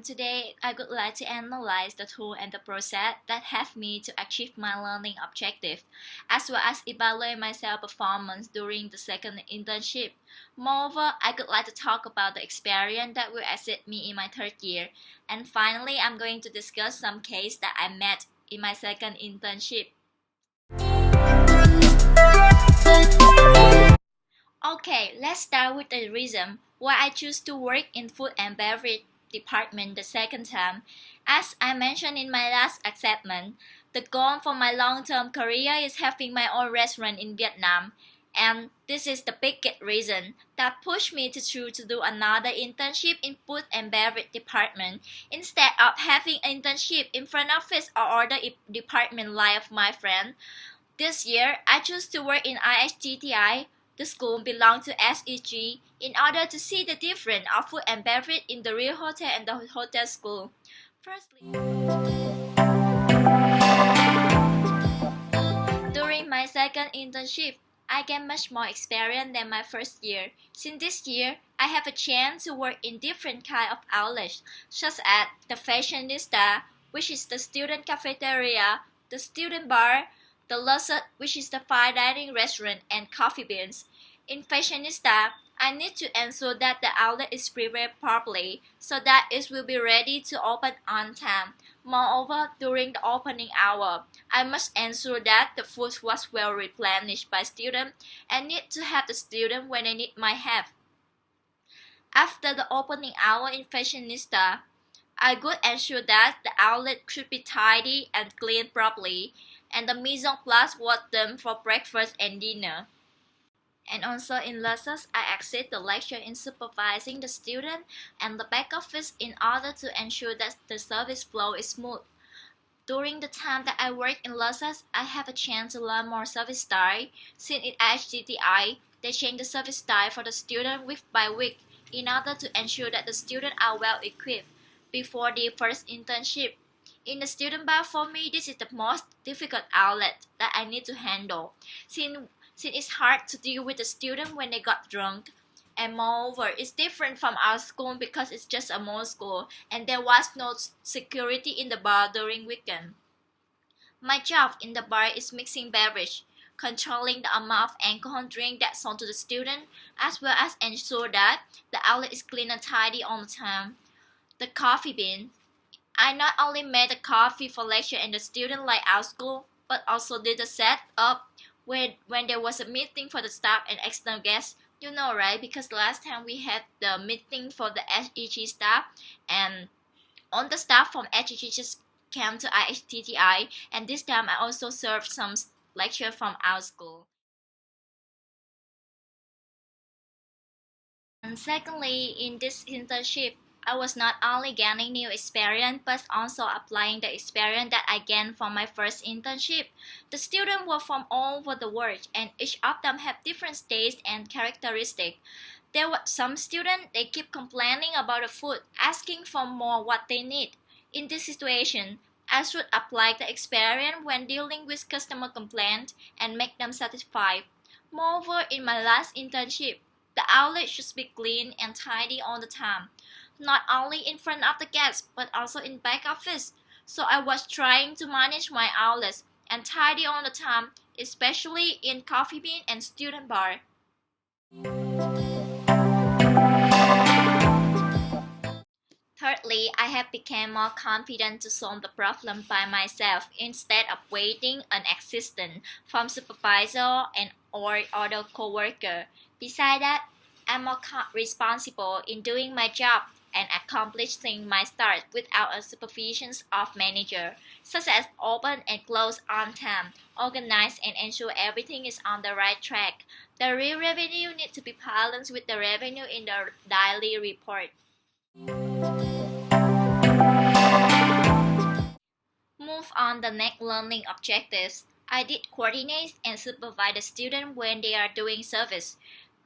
today I would like to analyze the tool and the process that helped me to achieve my learning objective, as well as evaluate my self-performance during the second internship. Moreover, I would like to talk about the experience that will assist me in my third year. And finally, I'm going to discuss some case that I met in my second internship. Okay, let's start with the reason why I choose to work in food and beverage department the second time. As I mentioned in my last assessment, the goal for my long-term career is having my own restaurant in Vietnam. And this is the biggest reason that pushed me to choose to do another internship in food and beverage department instead of having an internship in front office or other department like of my friend. This year, I chose to work in IHTTI. The school belongs to SEG in order to see the difference of food and beverage in the real hotel and the hotel school. Firstly, during my second internship, I gained much more experience than my first year. Since this year, I have a chance to work in different kind of outlets, such as the fashionista, which is the student cafeteria, the student bar, the Lusset, which is the fine dining restaurant, and coffee beans. In fashionista, I need to ensure that the outlet is prepared properly so that it will be ready to open on time. Moreover, during the opening hour, I must ensure that the food was well replenished by students and need to have the student when they need my help. After the opening hour in fashionista, I would ensure that the outlet should be tidy and cleaned properly, and the mise en place was done for breakfast and dinner. And also in lessons, I assist the lecturer in supervising the student and the back office in order to ensure that the service flow is smooth. During the time that I work in lessons, I have a chance to learn more service style. Since in HGTI, they change the service style for the student week by week in order to ensure that the students are well equipped before the first internship. In the student bar, for me, this is the most difficult outlet that I need to handle, since it's hard to deal with the student when they got drunk. And moreover, it's different from our school because it's just a mall school and there was no security in the bar during weekend. My job in the bar is mixing beverage, controlling the amount of alcohol drink that's sold to the student, as well as ensure that the outlet is clean and tidy all the time. The coffee bean. I not only made the coffee for lecture and the student like our school, but also did the setup when there was a meeting for the staff and external guests. You know, right? Because last time we had the meeting for the SEG staff, and all the staff from SEG just came to IHTTI, and this time I also served some lecture from our school. And secondly, in this internship, I was not only gaining new experience but also applying the experience that I gained from my first internship. The students were from all over the world and each of them have different tastes and characteristics. There were some students, they keep complaining about the food, asking for more what they need. In this situation, I should apply the experience when dealing with customer complaints and make them satisfied. Moreover, in my last internship, the outlet should be clean and tidy all the time, not only in front of the guests but also in back office. So I was trying to manage my outlets and tidy all the time, especially in coffee bean and student bar. Thirdly, I have become more confident to solve the problem by myself instead of waiting an assistant from supervisor and or other coworker. Besides that, I'm more responsible in doing my job and accomplishing my task without a supervision of manager, such as open and close on time, organize and ensure everything is on the right track. The real revenue needs to be balanced with the revenue in the daily report. Move on the next learning objectives. I did coordinate and supervise the students when they are doing service.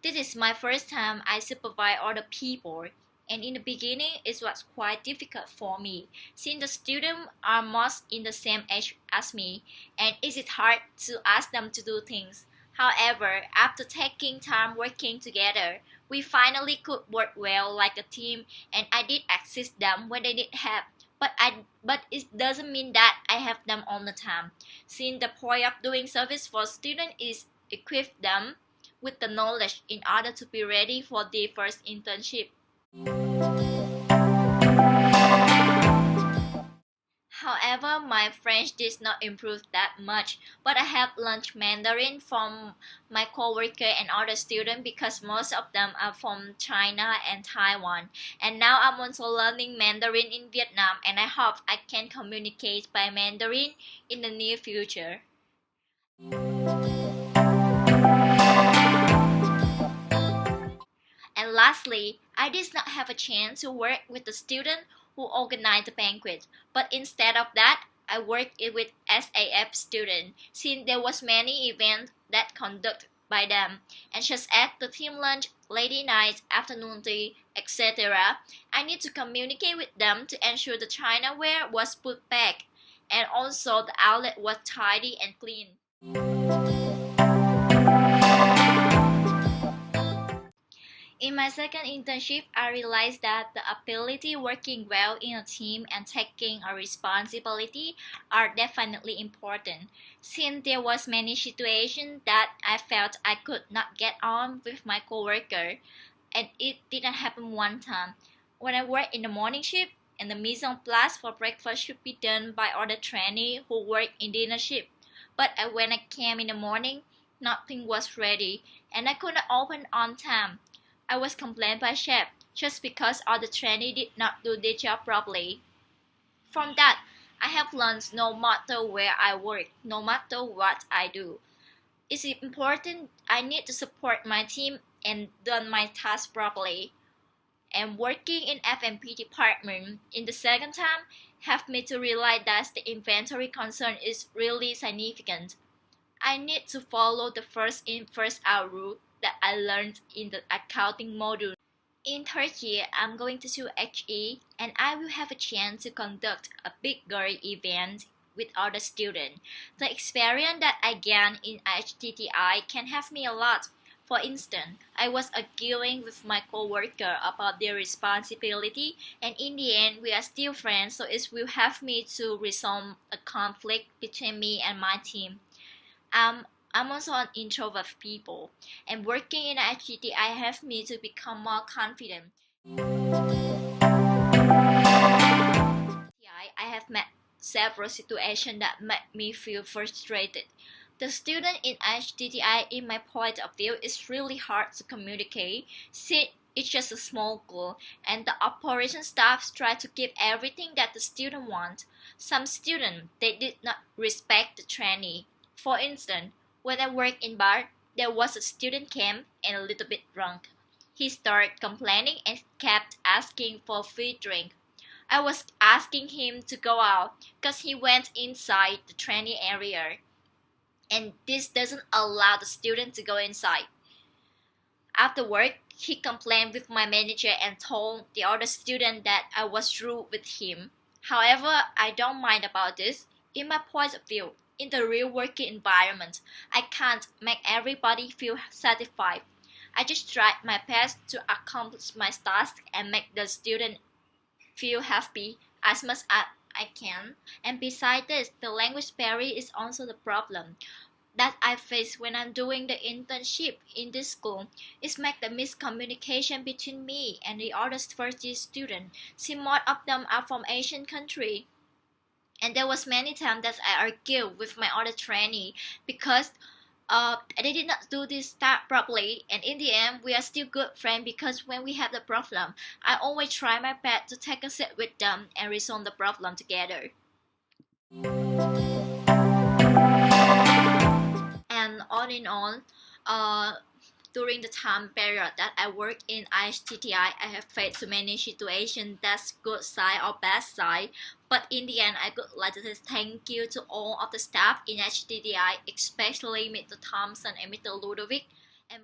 This is my first time I supervise other people, and in the beginning it was quite difficult for me, since the students are most in the same age as me, and it is hard to ask them to do things. However, after taking time working together, we finally could work well like a team, and I did assist them when they need help. But it doesn't mean that I have them all the time. Since the point of doing service for students is equip them with the knowledge in order to be ready for their first internship. However, my French did not improve that much, but I have learned Mandarin from my coworker and other students because most of them are from China and Taiwan. And now I'm also learning Mandarin in Vietnam, and I hope I can communicate by Mandarin in the near future. And lastly, I did not have a chance to work with the student who organized the banquet, but instead of that, I worked it with SAF students since there was many events that conducted by them, and just as the team lunch, lady night, afternoon tea, etc. I need to communicate with them to ensure the chinaware was put back, and also the outlet was tidy and clean. In my second internship, I realized that the ability working well in a team and taking a responsibility are definitely important. Since there was many situations that I felt I could not get on with my coworker, and it didn't happen one time. When I worked in the morning shift, and the mise en place for breakfast should be done by other trainees who work in dinner shift. But when I came in the morning, nothing was ready, and I could not open on time. I was complained by chef just because other trainees did not do their job properly. From that, I have learned no matter where I work, no matter what I do, it's important I need to support my team and done my task properly. And working in F&P department in the second time helped me to realize that the inventory concern is really significant. I need to follow the first in first out rule that I learned in the accounting module. In third year, I'm going to do HE, and I will have a chance to conduct a bigger event with other students. The experience that I gain in HTTI can help me a lot. For instance, I was arguing with my coworker about their responsibility, and in the end, we are still friends, so it will help me to resolve a conflict between me and my team. I'm also an introvert people, and working in HGTI helped me to become more confident. I have met several situations that make me feel frustrated. The student in HDTI, in my point of view, is really hard to communicate since it's just a small goal, and the operation staff try to give everything that the student wants. Some students, they did not respect the trainee. For instance, when I worked in bar, there was a student came and a little bit drunk. He started complaining and kept asking for free drink. I was asking him to go out because he went inside the training area, and this doesn't allow the student to go inside. After work, he complained with my manager and told the other student that I was rude with him. However, I don't mind about this. In my point of view, in the real working environment, I can't make everybody feel satisfied. I just try my best to accomplish my task and make the student feel happy as much as I can. And besides this, the language barrier is also the problem that I face when I'm doing the internship in this school. Is make the miscommunication between me and the other first year students, since most of them are from Asian country. And there was many times that I argued with my other trainee because they did not do this task properly, and in the end we are still good friends because when we have the problem, I always try my best to take a sit with them and resolve the problem together. And all in all, during the time period that I work in IHTTI, I have faced many situations that's good side or bad side. But in the end, I would like to say thank you to all of the staff in HTTI, especially Mr. Thompson and Mr. Ludovic. And